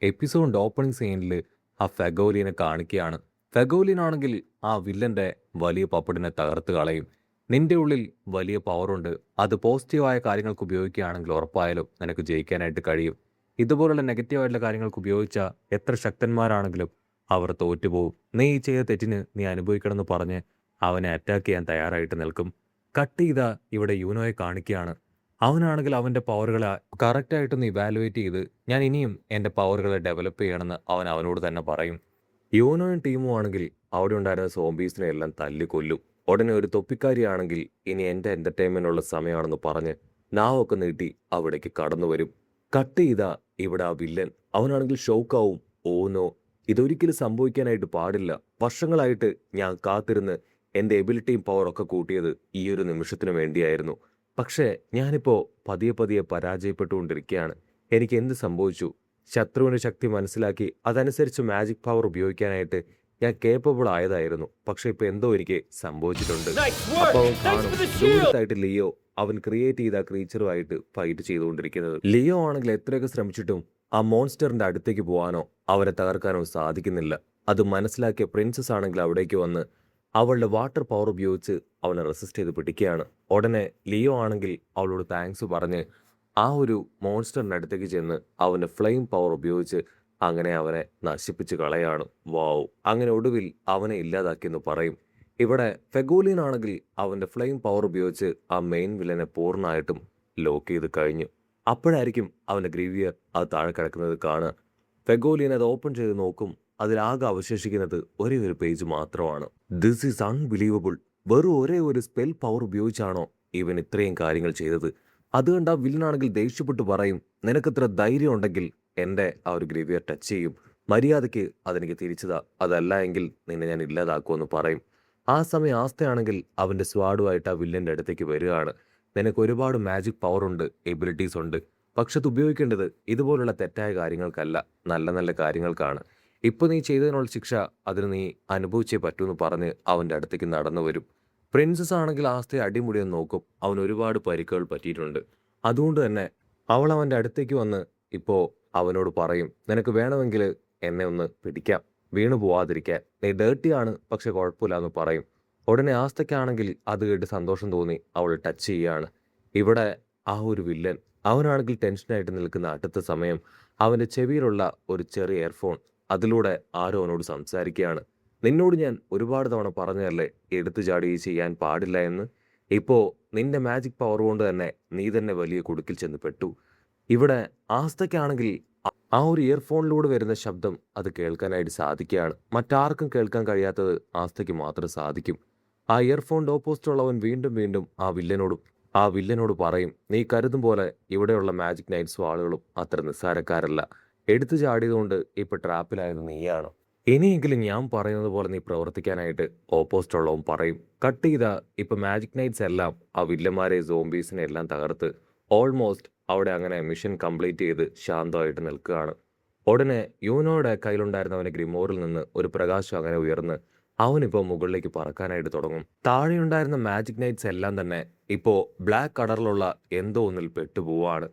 എപ്പിസോഡിൻ്റെ opening സീനിൽ ആ ഫെഗോലിയനെ കാണിക്കുകയാണ്. ഫെഗോലിയനാണെങ്കിൽ ആ വില്ലൻ്റെ വലിയ പപ്പടിനെ തകർത്ത് കളയും. നിന്റെ ഉള്ളിൽ വലിയ പവറുണ്ട്, അത് പോസിറ്റീവായ കാര്യങ്ങൾക്ക് ഉപയോഗിക്കുകയാണെങ്കിൽ ഉറപ്പായാലും നിനക്ക് ജയിക്കാനായിട്ട് കഴിയും. ഇതുപോലുള്ള നെഗറ്റീവായിട്ടുള്ള കാര്യങ്ങൾക്ക് ഉപയോഗിച്ചാൽ എത്ര ശക്തന്മാരാണെങ്കിലും അവർ തോറ്റുപോകും. നീ ഈ ചെയ്ത തെറ്റിന് നീ അനുഭവിക്കണമെന്ന് പറഞ്ഞ് അവനെ അറ്റാക്ക് ചെയ്യാൻ തയ്യാറായിട്ട് നിൽക്കും. കട്ട് ചെയ്ത ഇവിടെ യൂനോയെ കാണിക്കുകയാണ്. അവനാണെങ്കിൽ അവൻ്റെ പവറുകളെ കറക്റ്റായിട്ടൊന്ന് ഇവാലുവേറ്റ് ചെയ്ത് ഞാൻ ഇനിയും എൻ്റെ പവറുകളെ ഡെവലപ്പ് ചെയ്യണമെന്ന് അവനോട് തന്നെ പറയും. യൂനോയും ടീമും ആണെങ്കിൽ അവിടെ ഉണ്ടായിരുന്ന സോംബീസിനെ എല്ലാം തല്ലിക്കൊല്ലും. ഉടനെ ഒരു തൊപ്പിക്കാരിയാണെങ്കിൽ ഇനി എൻ്റെ എൻ്റർടൈൻമെൻറ്റുള്ള സമയമാണെന്ന് പറഞ്ഞ് നാവൊക്കെ നീട്ടി അവിടേക്ക് കടന്നു വരും. കട്ട് ചെയ്ത ഇവിടെ ആ വില്ലൻ അവനാണെങ്കിൽ ഷോക്കാവും. ഓനോ, ഇതൊരിക്കലും സംഭവിക്കാനായിട്ട് പാടില്ല. വർഷങ്ങളായിട്ട് ഞാൻ കാത്തിരുന്ന് എൻ്റെ എബിലിറ്റിയും പവറൊക്കെ കൂട്ടിയത് ഈ ഒരു നിമിഷത്തിന് വേണ്ടിയായിരുന്നു. പക്ഷേ ഞാനിപ്പോൾ പതിയെ പതിയെ പരാജയപ്പെട്ടുകൊണ്ടിരിക്കുകയാണ്. എനിക്ക് എന്ത് സംഭവിച്ചു? ശത്രുവിൻ്റെ ശക്തി മനസ്സിലാക്കി അതനുസരിച്ച് മാജിക് പവർ ഉപയോഗിക്കാനായിട്ട് ഞാൻ കേപ്പബിൾ ആയതായിരുന്നു. പക്ഷെ ഇപ്പോൾ എന്തോ എനിക്ക് സംഭവിച്ചിട്ടുണ്ട്. അപ്പോൾ അവൻ കാണും ദൂരത്തായിട്ട് ലിയോ അവൻ ക്രിയേറ്റ് ചെയ്ത ക്രീച്ചറുമായിട്ട് ഫൈറ്റ് ചെയ്തുകൊണ്ടിരിക്കുന്നത്. ലിയോ ആണെങ്കിൽ എത്രയൊക്കെ ശ്രമിച്ചിട്ടും ആ മോൺസ്റ്ററിന്റെ അടുത്തേക്ക് പോകാനോ അവരെ തകർക്കാനോ സാധിക്കുന്നില്ല. അത് മനസ്സിലാക്കിയ പ്രിൻസസ് ആണെങ്കിൽ അവിടേക്ക് വന്ന് അവളുടെ വാട്ടർ പവർ ഉപയോഗിച്ച് അവനെ റെസിസ്റ്റ് ചെയ്ത് പിടിക്കുകയാണ്. ഉടനെ ലിയോ ആണെങ്കിൽ അവളോട് താങ്ക്സ് പറഞ്ഞ് ആ ഒരു മോൺസ്റ്ററിൻ്റെ അടുത്തേക്ക് ചെന്ന് അവൻ്റെ ഫ്ലെയിം പവർ ഉപയോഗിച്ച് അങ്ങനെ അവനെ നശിപ്പിച്ച് കളയാണ്. വാവ്! അങ്ങനെ ഒടുവിൽ അവനെ ഇല്ലാതാക്കിയെന്ന് പറയും. ഇവിടെ ഫെഗോലിയൻ ആണെങ്കിൽ അവൻ്റെ ഫ്ലെയിം പവർ ഉപയോഗിച്ച് ആ മെയിൻ വില്ലനെ പൂർണ്ണമായിട്ടും ലോക്ക് ചെയ്ത് കഴിഞ്ഞു. അപ്പോഴായിരിക്കും അവൻ്റെ ഗ്രീവിയർ അത് താഴെ കിടക്കുന്നത് കാണുക. ഫെഗോലിയൻ അത് ഓപ്പൺ ചെയ്ത് നോക്കും. അതിലാകെ അവശേഷിക്കുന്നത് ഒരേ ഒരു പേജ് മാത്രമാണ്. This is unbelievable. വെറും ഒരേ ഒരു സ്പെൽ പവർ ഉപയോഗിച്ചാണോ ഇവൻ ഇത്രയും കാര്യങ്ങൾ ചെയ്തത്? അതുകൊണ്ട് ആ വില്ലനാണെങ്കിൽ ദേഷ്യപ്പെട്ട് പറയും, നിനക്കത്ര ധൈര്യം ഉണ്ടെങ്കിൽ എൻ്റെ ആ ഒരു ഗ്രീവിയർ ടച്ച് ചെയ്യും, മര്യാദയ്ക്ക് അതെനിക്ക് തിരിച്ചതാ, അതല്ല എങ്കിൽ നിന്നെ ഞാൻ ഇല്ലാതാക്കുമെന്ന് പറയും. ആ സമയം ആസ്തയാണെങ്കിൽ അവൻ്റെ സ്വാഡുമായിട്ട് ആ വില്ലൻ്റെ അടുത്തേക്ക് വരികയാണ്. നിനക്ക് ഒരുപാട് മാജിക് പവർ ഉണ്ട്, എബിലിറ്റീസ് ഉണ്ട്, പക്ഷെ അത് ഉപയോഗിക്കേണ്ടത് ഇതുപോലുള്ള തെറ്റായ കാര്യങ്ങൾക്കല്ല, നല്ല നല്ല കാര്യങ്ങൾക്കാണ്. ഇപ്പോൾ നീ ചെയ്തതിനുള്ള ശിക്ഷ അതിന് നീ അനുഭവിച്ചേ പറ്റൂന്ന് പറഞ്ഞ് അവൻ്റെ അടുത്തേക്ക് നടന്നു വരും. പ്രിൻസസ് ആണെങ്കിൽ ആസ്തയെ അടിമുടിയെന്ന് നോക്കും. അവൻ ഒരുപാട് പരിക്കുകൾ പറ്റിയിട്ടുണ്ട്. അതുകൊണ്ട് തന്നെ അവൾ അവൻ്റെ അടുത്തേക്ക് വന്ന് ഇപ്പോൾ അവനോട് പറയും, നിനക്ക് വേണമെങ്കിൽ എന്നെ ഒന്ന് പിടിക്കാം, വീണു പോവാതിരിക്കാൻ, നീ ഡേർട്ടിയാണ് പക്ഷെ കുഴപ്പമില്ല എന്ന് പറയും. ഉടനെ ആസ്തയ്ക്കാണെങ്കിൽ അത് കേട്ട് സന്തോഷം തോന്നി അവൾ ടച്ച് ചെയ്യുകയാണ്. ഇവിടെ ആ ഒരു വില്ലൻ അവനാണെങ്കിൽ ടെൻഷനായിട്ട് നിൽക്കുന്ന അടുത്ത സമയം അവൻ്റെ ചെവിയിലുള്ള ഒരു ചെറിയ ഇയർഫോൺ അതിലൂടെ ആരോ അവനോട് സംസാരിക്കുകയാണ്. നിന്നോട് ഞാൻ ഒരുപാട് തവണ പറഞ്ഞതല്ലേ എടുത്തു ചാടി ചെയ്യാൻ പാടില്ല എന്ന്. ഇപ്പോൾ നിന്റെ മാജിക് പവർ കൊണ്ട് തന്നെ നീ തന്നെ വലിയ കുടുക്കിൽ ചെന്ന് പെട്ടു. ഇവിടെ ആസ്തയ്ക്കാണെങ്കിൽ ആ ഒരു ഇയർഫോണിലൂടെ വരുന്ന ശബ്ദം അത് കേൾക്കാനായിട്ട് സാധിക്കുകയാണ്. മറ്റാർക്കും കേൾക്കാൻ കഴിയാത്തത് ആസ്തയ്ക്ക് മാത്രം സാധിക്കും. ആ ഇയർഫോണിൻ്റെ ഓപ്പോസിറ്റുള്ളവൻ വീണ്ടും വീണ്ടും ആ വില്ലനോട് പറയും, നീ കരുതും പോലെ ഇവിടെയുള്ള മാജിക് നൈറ്റ്സും ആളുകളും അത്ര നിസ്സാരക്കാരല്ല. എടുത്തു ചാടിയതുകൊണ്ട് ഇപ്പോൾ ട്രാപ്പിലായത് നീയാണ്. ഇനിയെങ്കിലും ഞാൻ പറയുന്നത് പോലെ നീ പ്രവർത്തിക്കാനായിട്ട് ഓപ്പോസിറ്റുള്ളവൻ പറയും. കട്ട് ചെയ്ത ഇപ്പോൾ മാജിക് നൈറ്റ്സ് എല്ലാം ആ വില്ലന്മാരെ സോംബീസിനെ എല്ലാം തകർത്ത് ഓൾമോസ്റ്റ് അവിടെ അങ്ങനെ മിഷൻ കംപ്ലീറ്റ് ചെയ്ത് ശാന്തമായിട്ട് നിൽക്കുകയാണ്. ഉടനെ യൂനോയുടെ കയ്യിലുണ്ടായിരുന്നവൻ്റെ ഗ്രിമോറിൽ നിന്ന് ഒരു പ്രകാശം അങ്ങനെ ഉയർന്ന് അവനിപ്പോൾ മുകളിലേക്ക് പറക്കാനായിട്ട് തുടങ്ങും. താഴെയുണ്ടായിരുന്ന മാജിക് നൈറ്റ്സ് എല്ലാം തന്നെ ഇപ്പോൾ ബ്ലാക്ക് കളറിലുള്ള എന്തോ ഒന്നിൽ പെട്ടുപോവാണ്.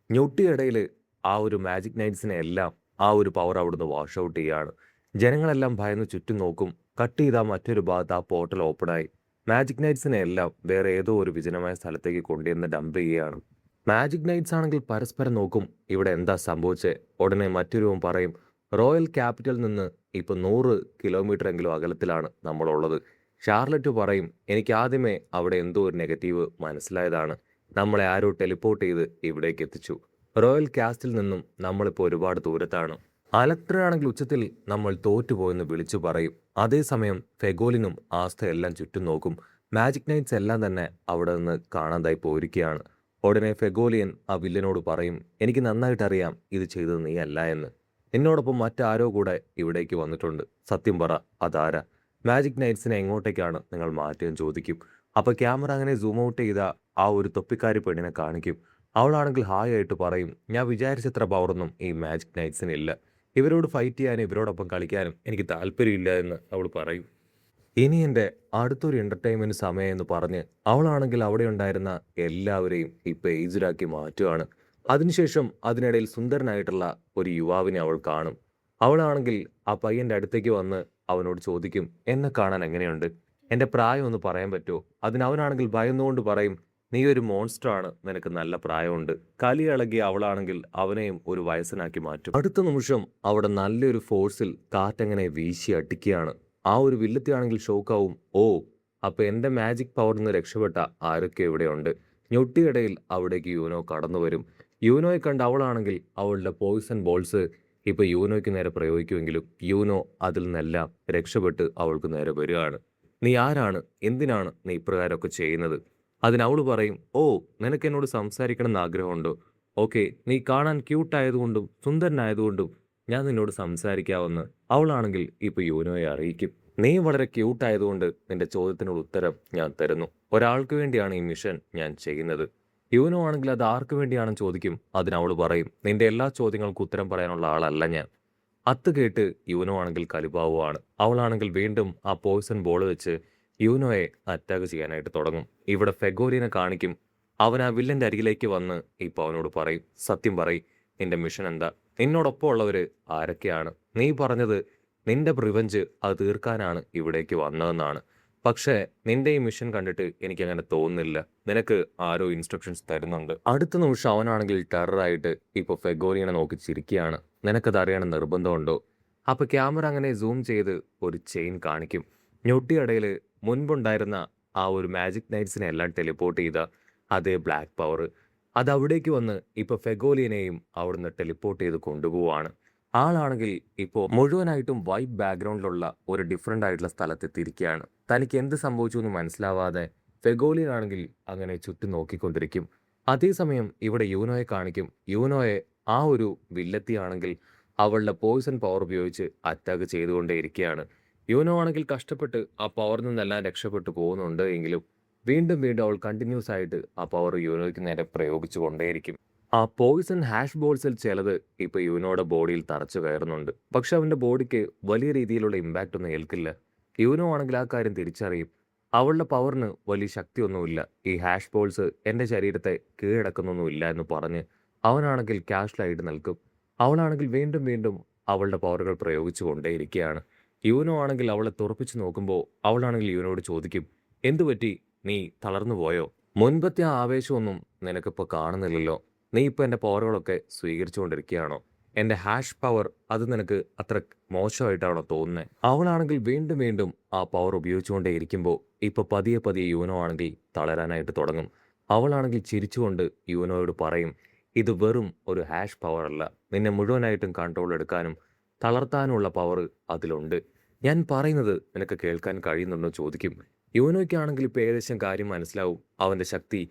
ഞൊട്ടിയിടയിൽ ആ ഒരു മാജിക് നൈറ്റ്സിനെ എല്ലാം ആ ഒരു പവർ അവിടുന്ന് വാഷ് ഔട്ട് ചെയ്യുകയാണ്. ജനങ്ങളെല്ലാം ഭയന്ന് ചുറ്റും നോക്കും. കട്ട് ചെയ്താൽ മറ്റൊരു ഭാഗത്ത് ആ പോർട്ടൽ ഓപ്പണായി മാജിക് നൈറ്റ്സിനെ എല്ലാം വേറെ ഏതോ ഒരു വിജനമായ സ്ഥലത്തേക്ക് കൊണ്ടുവന്ന് ഡംപ് ചെയ്യുകയാണ്. മാജിക് നൈറ്റ്സ് ആണെങ്കിൽ പരസ്പരം നോക്കും, ഇവിടെ എന്താ സംഭവിച്ചേ? ഉടനെ മറ്റൊരുവൻ പറയും, റോയൽ ക്യാപിറ്റലിൽ നിന്ന് ഇപ്പോൾ 100 കിലോമീറ്റർ എങ്കിലും അകലത്തിലാണ് നമ്മളുള്ളത്. ഷാർലറ്റ് പറയും, എനിക്ക് ആദ്യമേ അവിടെ എന്തോ ഒരു നെഗറ്റീവ് മനസ്സിലായതാണ്. നമ്മളെ ആരോ ടെലിപ്പോർട്ട് ചെയ്ത് ഇവിടേക്ക് എത്തിച്ചു. റോയൽ കാസ്റ്റിൽ നിന്നും നമ്മളിപ്പോൾ ഒരുപാട് ദൂരത്താണ്. അലക്ട്രയാണെങ്കിൽ ഉച്ചത്തിൽ നമ്മൾ തോറ്റുപോയെന്ന് വിളിച്ചു പറയും. അതേസമയം ഫെഗോലിനും ആസ്ത എല്ലാം ചുറ്റും നോക്കും. മാജിക് നൈറ്റ്സ് എല്ലാം തന്നെ അവിടെ നിന്ന് കാണാതായി പോയിരിക്കുകയാണ്. ഉടനെ ഫെഗോലിയൻ ആ വില്ലനോട് പറയും, എനിക്ക് നന്നായിട്ടറിയാം ഇത് ചെയ്തത് നീ അല്ല എന്ന്. എന്നോടൊപ്പം മറ്റാരോ കൂടെ ഇവിടേക്ക് വന്നിട്ടുണ്ട്. സത്യം പറ, അതാരാ? മാജിക് നൈറ്റ്സിനെ എങ്ങോട്ടേക്കാണ് നിങ്ങൾ മാറ്റിയെന്ന് ചോദിക്കും. അപ്പോൾ ക്യാമറ അങ്ങനെ സൂം ഔട്ട് ചെയ്ത ആ ഒരു തൊപ്പിക്കാരി പെണ്ണിനെ കാണിക്കും. അവളാണെങ്കിൽ ഹായ് ആയിട്ട് പറയും, ഞാൻ വിചാരിച്ചത്ര പവറൊന്നും ഈ മാജിക് നൈറ്റ്സിനില്ല. ഇവരോട് ഫൈറ്റ് ചെയ്യാനും ഇവരോടൊപ്പം കളിക്കാനും എനിക്ക് താല്പര്യമില്ല എന്ന് അവൾ പറയും. ഇനി എൻ്റെ അടുത്തൊരു എൻ്റർടൈൻമെൻറ്റ് സമയം എന്ന് പറഞ്ഞ് അവളാണെങ്കിൽ അവിടെ ഉണ്ടായിരുന്ന എല്ലാവരെയും ഇപ്പോൾ ഏജ്ഡാക്കി മാറ്റുകയാണ്. അതിനുശേഷം അതിനിടയിൽ സുന്ദരനായിട്ടുള്ള ഒരു യുവാവിനെ അവൾ കാണും. അവളാണെങ്കിൽ ആ പയ്യന്റെ അടുത്തേക്ക് വന്ന് അവനോട് ചോദിക്കും, എന്നെ കാണാൻ എങ്ങനെയുണ്ട്? എന്റെ പ്രായം ഒന്ന് പറയാൻ പറ്റുമോ? അതിന് അവനാണെങ്കിൽ ഭയന്നുകൊണ്ട് പറയും, നീ ഒരു മോൺസ്റ്റർ ആണ്, നിനക്ക് നല്ല പ്രായമുണ്ട്. കലിയിളകിയ അവളാണെങ്കിൽ അവനെയും ഒരു വയസ്സനാക്കി മാറ്റും. അടുത്ത നിമിഷം അവിടെ നല്ലൊരു ഫോഴ്സിൽ കാറ്റങ്ങനെ വീശി അടിക്കുകയാണ്. ആ ഒരു വില്ലത്തിയാണെങ്കിൽ ഷോക്കാവും. ഓ, അപ്പൊ എന്റെ മാജിക് പവറിൽ നിന്ന് രക്ഷപ്പെട്ട ആരൊക്കെ ഇവിടെയുണ്ട്. ഞൊട്ടിയിടയിൽ അവിടേക്ക് യൂനോ കടന്നു വരും. യൂനോയെ കണ്ട് അവളാണെങ്കിൽ അവളുടെ പോയിസൺ ബോൾസ് ഇപ്പൊ യൂനോയ്ക്ക് നേരെ പ്രയോഗിക്കുമെങ്കിലും യൂനോ അതിൽ നിന്നെല്ലാം രക്ഷപ്പെട്ട് അവൾക്ക് നേരെ വരികയാണ്. നീ ആരാണ്? എന്തിനാണ് നീ ഇപ്രകാരമൊക്കെ ചെയ്യുന്നത്? അതിനവൾ പറയും, ഓ, നിനക്ക് എന്നോട് സംസാരിക്കണമെന്ന് ആഗ്രഹമുണ്ടോ? ഓക്കെ, നീ കാണാൻ ക്യൂട്ടായതുകൊണ്ടും സുന്ദരനായതുകൊണ്ടും ഞാൻ നിന്നോട് സംസാരിക്കാമെന്ന് അവളാണെങ്കിൽ ഇപ്പൊ യൂനോയെ അറിയിക്കും. നീ വളരെ ക്യൂട്ടായതുകൊണ്ട് നിന്റെ ചോദ്യത്തിനുള്ള ഉത്തരം ഞാൻ തരുന്നു. ഒരാൾക്ക് വേണ്ടിയാണ് ഈ മിഷൻ ഞാൻ ചെയ്യുന്നത്. യൂനോ ആണെങ്കിൽ അത് ആർക്ക് വേണ്ടിയാണെന്ന് ചോദിക്കും. അതിനവൾ പറയും, നിന്റെ എല്ലാ ചോദ്യങ്ങൾക്കും ഉത്തരം പറയാനുള്ള ആളല്ല ഞാൻ. അത് കേട്ട് യൂനോ ആണെങ്കിൽ കലിപ്പാവുകയാണ്. അവളാണെങ്കിൽ വീണ്ടും ആ പോയിസൺ ബോൾ വെച്ച് യൂനോയെ അറ്റാക്ക് ചെയ്യാനായിട്ട് തുടങ്ങും. ഇവിടെ ഫെഗോലിയനെ കാണിക്കും. അവൻ ആ വില്ലന്റെ അരികിലേക്ക് വന്ന് ഇപ്പൊ അവനോട് പറയും, സത്യം പറയും, നിന്റെ മിഷൻ എന്താ? നിന്നോടൊപ്പം ഉള്ളവര് ആരൊക്കെയാണ്? നീ പറഞ്ഞത് നിന്റെ പ്രിവെഞ്ച് അത് തീർക്കാനാണ് ഇവിടേക്ക് വന്നതെന്നാണ്. പക്ഷേ നിന്റെ ഈ മിഷൻ കണ്ടിട്ട് എനിക്ക് അങ്ങനെ തോന്നുന്നില്ല. നിനക്ക് ആരോ ഇൻസ്ട്രക്ഷൻസ് തരുന്നുണ്ട്. അടുത്ത നിമിഷം അവനാണെങ്കിൽ ടെററായിട്ട് ഇപ്പൊ ഫെഗോലിയനെ നോക്കി ചിരിക്കുകയാണ്. നിനക്കത് അറിയണം നിർബന്ധമുണ്ടോ? അപ്പൊ ക്യാമറ അങ്ങനെ സൂം ചെയ്ത് ഒരു ചെയിൻ കാണിക്കും. ഞൊട്ടിയിടയിൽ മുൻപുണ്ടായിരുന്ന ആ ഒരു മാജിക് നൈറ്റ്സിനെ എല്ലാം ടെലിപ്പോർട്ട് ചെയ്ത അതേ ബ്ലാക്ക് പവർ അത് അവിടേക്ക് വന്ന് ഇപ്പൊ ഫെഗോലിയനെയും അവിടുന്ന് ടെലിപ്പോർട്ട് ചെയ്ത് കൊണ്ടുപോവാണ്. ആളാണെങ്കിൽ ഇപ്പോൾ മുഴുവനായിട്ടും വൈറ്റ് ബാക്ക്ഗ്രൗണ്ടിലുള്ള ഒരു ഡിഫറെൻ്റ് ആയിട്ടുള്ള സ്ഥലത്തെത്തിയിരിക്കുകയാണ്. തനിക്ക് എന്ത് സംഭവിച്ചു എന്ന് മനസ്സിലാവാതെ ഫെഗോലിയൻ ആണെങ്കിൽ അങ്ങനെ ചുറ്റും നോക്കിക്കൊണ്ടിരിക്കും. അതേസമയം ഇവിടെ യൂനോയെ കാണിക്കും. യൂനോയെ ആ ഒരു വില്ലത്തിയാണെങ്കിൽ അവളുടെ പോയിസൺ പവർ ഉപയോഗിച്ച് അറ്റാക്ക് ചെയ്തുകൊണ്ടേയിരിക്കുകയാണ്. യൂനോ ആണെങ്കിൽ കഷ്ടപ്പെട്ട് ആ പവറിൽ നിന്നെല്ലാം രക്ഷപ്പെട്ടു പോകുന്നുണ്ട് എങ്കിലും വീണ്ടും വീണ്ടും അവൾ കണ്ടിന്യൂസ് ആയിട്ട് ആ പവർ യൂനോയ്ക്ക് നേരെ പ്രയോഗിച്ചു കൊണ്ടേയിരിക്കും. ആ പോയിസൺ ഹാഷ് ബോൾസിൽ ചിലത് ഇപ്പൊ യൂനോയുടെ ബോഡിയിൽ തറച്ചു കയറുന്നുണ്ട്. പക്ഷെ അവന്റെ ബോഡിക്ക് വലിയ രീതിയിലുള്ള ഇമ്പാക്റ്റ് ഒന്നും ഏൽക്കില്ല. യൂനോ ആണെങ്കിൽ ആ കാര്യം തിരിച്ചറിയും. അവളുടെ പവറിന് വലിയ ശക്തിയൊന്നുമില്ല. ഈ ഹാഷ് ബോൾസ് എന്റെ ശരീരത്തെ കീഴടക്കുന്നൊന്നുമില്ല എന്ന് പറഞ്ഞ് അവനാണെങ്കിൽ ക്യാഷ്വലായിട്ട് നിൽക്കും. അവളാണെങ്കിൽ വീണ്ടും വീണ്ടും അവളുടെ പവറുകൾ പ്രയോഗിച്ചു കൊണ്ടേയിരിക്കുകയാണ്. യൂനോ ആണെങ്കിൽ അവളെ തുറപ്പിച്ചു നോക്കുമ്പോൾ അവളാണെങ്കിൽ യൂനോട് ചോദിക്കും, എന്തുപറ്റി? നീ തളർന്നു പോയോ? മുൻപത്തെ ആ ആവേശമൊന്നും നിനക്കിപ്പോൾ കാണുന്നില്ലല്ലോ. നീ ഇപ്പോൾ എൻ്റെ പവറുകളൊക്കെ സ്വീകരിച്ചുകൊണ്ടിരിക്കുകയാണോ? എൻ്റെ ഹാഷ് പവർ അത് നിനക്ക് അത്ര മോശമായിട്ടാണോ തോന്നുന്നത്? അവളാണെങ്കിൽ വീണ്ടും വീണ്ടും ആ പവർ ഉപയോഗിച്ചുകൊണ്ടേ ഇരിക്കുമ്പോൾ ഇപ്പോൾ പതിയെ പതിയെ യൂനോ ആണെങ്കിൽ തളരാനായിട്ട് തുടങ്ങും. അവളാണെങ്കിൽ ചിരിച്ചുകൊണ്ട് യൂനോയോട് പറയും, ഇത് വെറും ഒരു ഹാഷ് പവർ അല്ല. നിന്നെ മുഴുവനായിട്ടും കൺട്രോൾ എടുക്കാനും തളർത്താനുമുള്ള പവർ അതിലുണ്ട്. ഞാൻ പറയുന്നത് നിനക്ക് കേൾക്കാൻ കഴിയുന്നുണ്ടോ ചോദിക്കും. യൂനോയ്ക്കാണെങ്കിൽ ഇപ്പോൾ ഏകദേശം കാര്യം മനസ്സിലാവും. അവൻ്റെ ശക്തി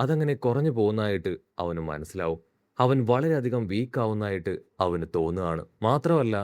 അതങ്ങനെ കുറഞ്ഞു പോകുന്നതായിട്ട് അവന് മനസ്സിലാവും. അവൻ വളരെയധികം വീക്കാവുന്നതായിട്ട് അവന് തോന്നുകയാണ്. മാത്രമല്ല,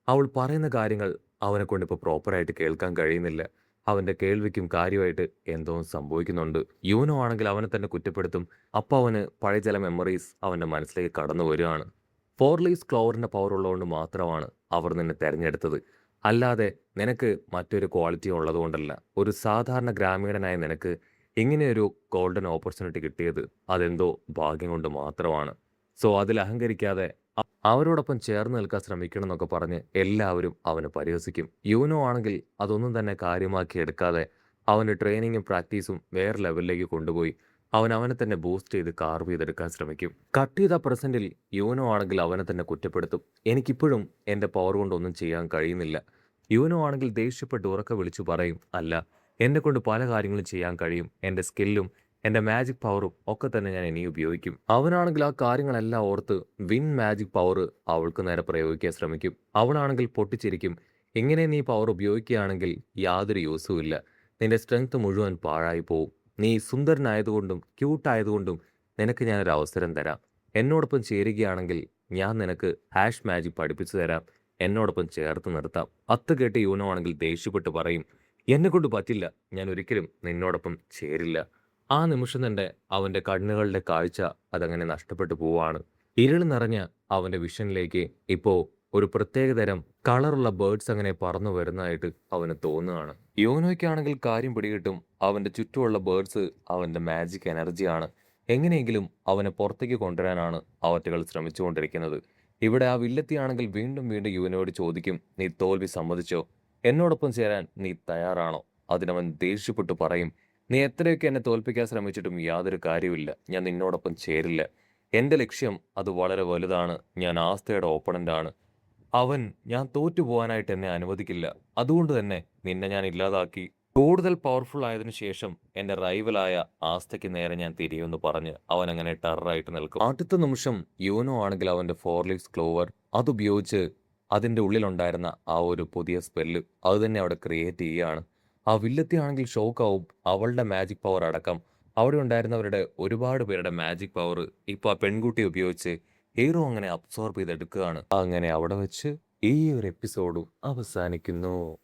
അവൾ പറയുന്ന കാര്യങ്ങൾ അവനെ കൊണ്ടിപ്പോൾ പ്രോപ്പറായിട്ട് കേൾക്കാൻ കഴിയുന്നില്ല. അവൻ്റെ കേൾവിക്കും കാര്യമായിട്ട് എന്തോ സംഭവിക്കുന്നുണ്ട്. യൂനോ ആണെങ്കിൽ അവനെ തന്നെ കുറ്റപ്പെടുത്തും. അപ്പോൾ അവന് പഴയ ചില മെമ്മറീസ് അവൻ്റെ മനസ്സിലേക്ക് കടന്നു വരികയാണ്. ഫോർ ലീവ്സ് ക്ലോവറിൻ്റെ പവർ ഉള്ളതുകൊണ്ട് മാത്രമാണ് അവർ നിന്നെ തിരഞ്ഞെടുത്തത്. അല്ലാതെ നിനക്ക് മറ്റൊരു ക്വാളിറ്റി ഉള്ളതുകൊണ്ടല്ല. ഒരു സാധാരണ ഗ്രാമീണനായ നിനക്ക് ഇങ്ങനെയൊരു ഗോൾഡൻ ഓപ്പർച്യൂണിറ്റി കിട്ടിയത് അതെന്തോ ഭാഗ്യം കൊണ്ട് മാത്രമാണ്. സോ അതിൽ അഹങ്കരിക്കാതെ അവരോടൊപ്പം ചേർന്ന് നിൽക്കാൻ ശ്രമിക്കണം എന്നൊക്കെ പറഞ്ഞ് എല്ലാവരും അവന് പരിഹസിക്കും. യൂനോ ആണെങ്കിൽ അതൊന്നും തന്നെ കാര്യമാക്കി എടുക്കാതെ അവൻ്റെ ട്രെയിനിങ്ങും പ്രാക്ടീസും വേറെ ലെവലിലേക്ക് കൊണ്ടുപോയി അവനെ തന്നെ ബൂസ്റ്റ് ചെയ്ത് കാർവ് ചെയ്തെടുക്കാൻ ശ്രമിക്കും. കട്ട് ചെയ്ത പ്രസന്റിൽ യൂനോ ആണെങ്കിൽ അവനെ തന്നെ കുറ്റപ്പെടുത്തും. എനിക്കിപ്പോഴും എൻ്റെ പവർ കൊണ്ടൊന്നും ചെയ്യാൻ കഴിയുന്നില്ല. യൂനോ ആണെങ്കിൽ ദേഷ്യപ്പെട്ട് ഉറക്കെ വിളിച്ചു പറയും, അല്ല, എന്നെ കൊണ്ട് പല കാര്യങ്ങളും ചെയ്യാൻ കഴിയും. എൻ്റെ സ്കില്ലും എൻ്റെ മാജിക് പവറും ഒക്കെ തന്നെ ഞാൻ ഇനി ഉപയോഗിക്കും. അവനാണെങ്കിൽ ആ കാര്യങ്ങളെല്ലാം ഓർത്ത് വിൻ മാജിക് പവർ അവൾക്ക് നേരെ പ്രയോഗിക്കാൻ ശ്രമിക്കും. അവളാണെങ്കിൽ പൊട്ടിച്ചിരിക്കും. ഇങ്ങനെ നീ പവർ ഉപയോഗിക്കുകയാണെങ്കിൽ യാതൊരു യൂസും ഇല്ല. നിന്റെ സ്ട്രെങ്ത് മുഴുവൻ പാഴായി പോവും. നീ സുന്ദരനായതുകൊണ്ടും ക്യൂട്ടായതുകൊണ്ടും നിനക്ക് ഞാനൊരു അവസരം തരാം. എന്നോടൊപ്പം ചേരുകയാണെങ്കിൽ ഞാൻ നിനക്ക് ഹാഷ് മാജിക് പഠിപ്പിച്ചു തരാം. എന്നോടൊപ്പം ചേർത്ത് നിർത്താം. അത്ത് കേട്ട് യൂനോ ആണെങ്കിൽ ദേഷ്യപ്പെട്ട് പറയും, എന്നെ കൊണ്ട് പറ്റില്ല, ഞാൻ ഒരിക്കലും നിന്നോടൊപ്പം ചേരില്ല. ആ നിമിഷം തന്നെ അവൻ്റെ കണ്ണുകളുടെ കാഴ്ച അതങ്ങനെ നഷ്ടപ്പെട്ടു പോവാണ്. ഇരുൾ നിറഞ്ഞ അവൻ്റെ വിഷനിലേക്ക് ഇപ്പോൾ ഒരു പ്രത്യേകതരം കളറുള്ള ബേർഡ്സ് അങ്ങനെ പറന്നു വരുന്നതായിട്ട് അവന് തോന്നുകയാണ്. യോനോയ്ക്കാണെങ്കിൽ കാര്യം പിടികിട്ടും. അവൻ്റെ ചുറ്റുമുള്ള ബേർഡ്സ് അവൻ്റെ മാജിക് എനർജിയാണ്. എങ്ങനെയെങ്കിലും അവനെ പുറത്തേക്ക് കൊണ്ടുവരാനാണ് അവറ്റകൾ ശ്രമിച്ചുകൊണ്ടിരിക്കുന്നത്. ഇവിടെ ആ വില്ലത്തിയാണെങ്കിൽ വീണ്ടും വീണ്ടും യുവനോട് ചോദിക്കും, "നീ തോൽവി സമ്മതിച്ചോ? എന്നോടൊപ്പം ചേരാൻ നീ തയ്യാറാണോ?" അതിനവൻ ദേഷ്യപ്പെട്ടു പറയും, "നീ എത്രയൊക്കെ എന്നെ തോൽപ്പിക്കാൻ ശ്രമിച്ചിട്ടും യാതൊരു കാര്യവുമില്ല. ഞാൻ നിന്നോടൊപ്പം ചേരില്ല. എന്റെ ലക്ഷ്യം അത് വളരെ വലുതാണ്. ഞാൻ ആസ്തയുടെ ഓപ്പണന്റാണ്. അവൻ ഞാൻ തോറ്റുപോകാനായിട്ട് എന്നെ അനുവദിക്കില്ല. അതുകൊണ്ട് തന്നെ നിന്നെ ഞാൻ ഇല്ലാതാക്കി കൂടുതൽ പവർഫുൾ ആയതിനു ശേഷം എന്റെ റൈവലായ ആസ്തയ്ക്ക് നേരെ ഞാൻ തിരിയുമെന്ന് പറഞ്ഞ് അവനങ്ങനെ ടെററായിട്ട് നിൽക്കും. അടുത്ത നിമിഷം യൂനോ ആണെങ്കിൽ അവന്റെ 4 ലീവ്സ് ക്ലോവർ അതുപയോഗിച്ച് അതിന്റെ ഉള്ളിലുണ്ടായിരുന്ന ആ ഒരു പുതിയ സ്പെല്ല് അത് തന്നെ അവിടെ ക്രിയേറ്റ് ചെയ്യുകയാണ്. ആ വില്ലത്തിയാണെങ്കിൽ ഷോക്കാവും. അവളുടെ മാജിക് പവർ അടക്കം അവിടെ ഉണ്ടായിരുന്നവരുടെ ഒരുപാട് പേരുടെ മാജിക് പവർ ഇപ്പൊ ആ പെൺകുട്ടിയെ ഉപയോഗിച്ച് ഹീറോ അങ്ങനെ അബ്സോർബ് ചെയ്തെടുക്കുകയാണ്. അങ്ങനെ അവിടെ വെച്ച് ഈ ഒരു എപ്പിസോഡും അവസാനിക്കുന്നു.